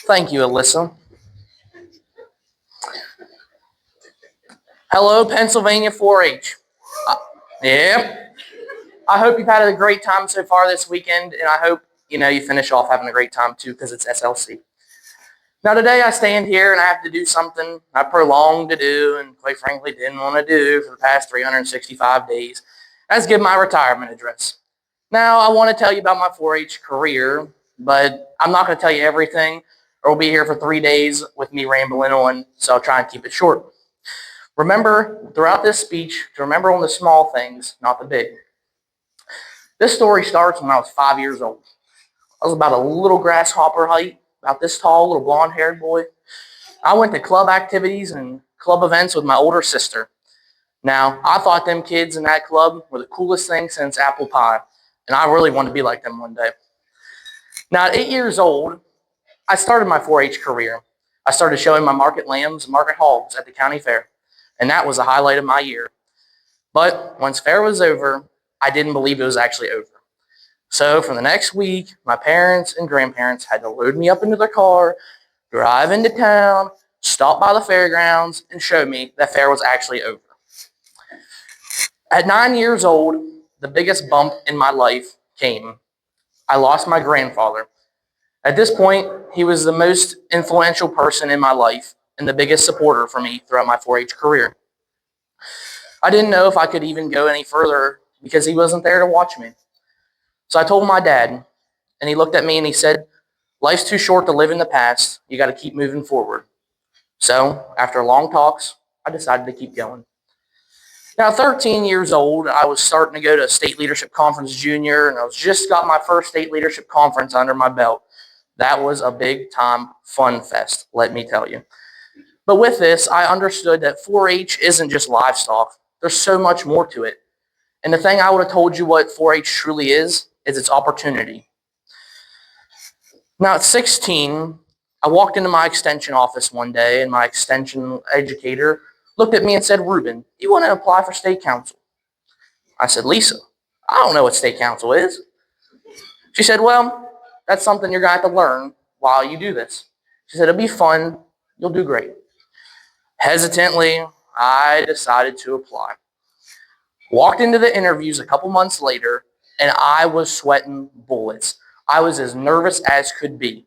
Thank you, Alyssa. Hello, Pennsylvania 4-H. Yep. I hope you've had a great time so far this weekend, and I hope you finish off having a great time too, because it's SLC. Now today I stand here and I have to do something I prolonged to do and quite frankly didn't want to do for the past 365 days. That's give my retirement address. Now I want to tell you about my 4-H career, but I'm not going to tell you everything or we'll be here for 3 days with me rambling on, so I'll try and keep it short. Remember throughout this speech to remember on the small things, not the big. This story starts when I was 5 years old. I was about a little grasshopper height, about this tall, little blonde-haired boy. I went to club activities and club events with my older sister. Now, I thought them kids in that club were the coolest thing since apple pie, and I really wanted to be like them one day. Now, at 8 years old, I started my 4-H career. I started showing my market lambs and market hogs at the county fair, and that was the highlight of my year. But once fair was over, I didn't believe it was actually over. So for the next week, my parents and grandparents had to load me up into their car, drive into town, stop by the fairgrounds, and show me that fair was actually over. At 9 years old, the biggest bump in my life came. I lost my grandfather. At this point, he was the most influential person in my life and the biggest supporter for me throughout my 4-H career. I didn't know if I could even go any further because he wasn't there to watch me. So I told my dad, and he looked at me and he said, "Life's too short to live in the past. You got to keep moving forward." So after long talks, I decided to keep going. Now, 13 years old, I was starting to go to State Leadership Conference Junior, and I was just got my first State Leadership Conference under my belt. That was a big-time fun fest, let me tell you. But with this, I understood that 4-H isn't just livestock. There's so much more to it. And the thing I would have told you what 4-H truly is its opportunity. Now, at 16, I walked into my extension office one day, and my extension educator looked at me and said, "Reuben, you want to apply for state council?" I said, "Lisa, I don't know what state council is." She said, "Well, that's something you're going to have to learn while you do this." She said, "It'll be fun. You'll do great." Hesitantly, I decided to apply. Walked into the interviews a couple months later, and I was sweating bullets. I was as nervous as could be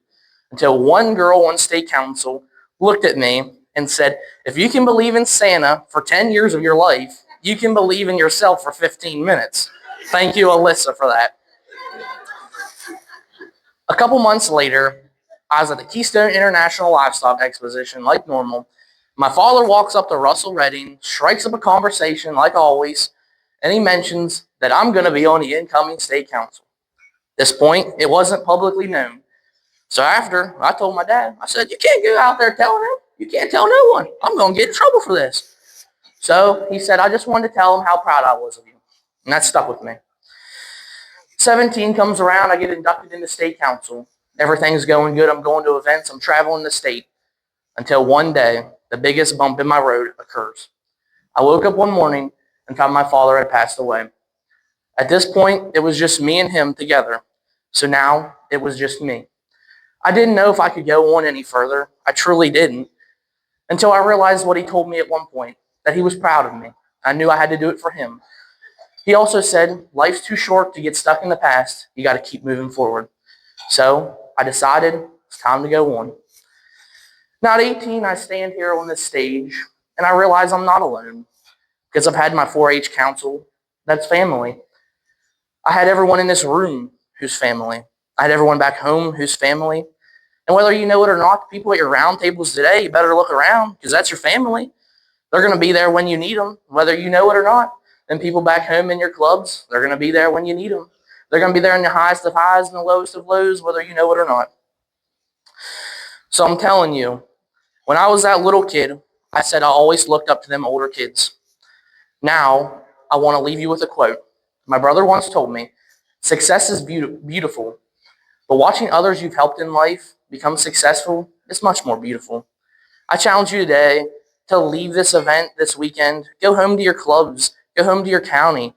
until one girl on state council looked at me and said, "If you can believe in Santa for 10 years of your life, you can believe in yourself for 15 minutes. Thank you, Alyssa, for that. A couple months later, I was at the Keystone International Livestock Exposition like normal. My father walks up to Russell Redding, strikes up a conversation like always, and he mentions that I'm going to be on the incoming state council. At this point, it wasn't publicly known. So after, I told my dad, I said, "You can't go out there telling him. You can't tell no one. I'm going to get in trouble for this." So he said, "I just wanted to tell him how proud I was of you." And that stuck with me. 17 comes around, I get inducted into state council. Everything's going good. I'm going to events. I'm traveling the state. Until one day, the biggest bump in my road occurs. I woke up one morning and found my father had passed away. At this point, it was just me and him together. So now it was just me. I didn't know if I could go on any further. I truly didn't. Until I realized what he told me at one point, that he was proud of me. I knew I had to do it for him. He also said, life's too short to get stuck in the past. You got to keep moving forward. So I decided it's time to go on. Now at 18, I stand here on this stage, and I realize I'm not alone because I've had my 4-H council that's family. I had everyone in this room who's family. I had everyone back home who's family. And whether you know it or not, the people at your round tables today, you better look around because that's your family. They're going to be there when you need them, whether you know it or not. And people back home in your clubs, they're going to be there when you need them. They're going to be there in the highest of highs and the lowest of lows, whether you know it or not. So I'm telling you, when I was that little kid, I said I always looked up to them older kids. Now, I want to leave you with a quote. My brother once told me, "Success is beautiful, but watching others you've helped in life become successful is much more beautiful." I challenge you today to leave this event this weekend, go home to your clubs, go home to your county,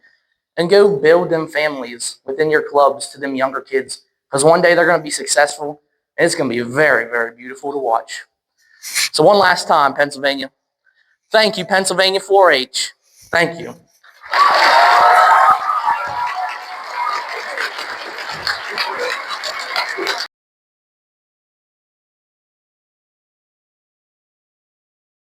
and go build them families within your clubs to them younger kids. Because one day they're going to be successful, and it's going to be very, very beautiful to watch. So one last time, Pennsylvania. Thank you, Pennsylvania 4-H. Thank you.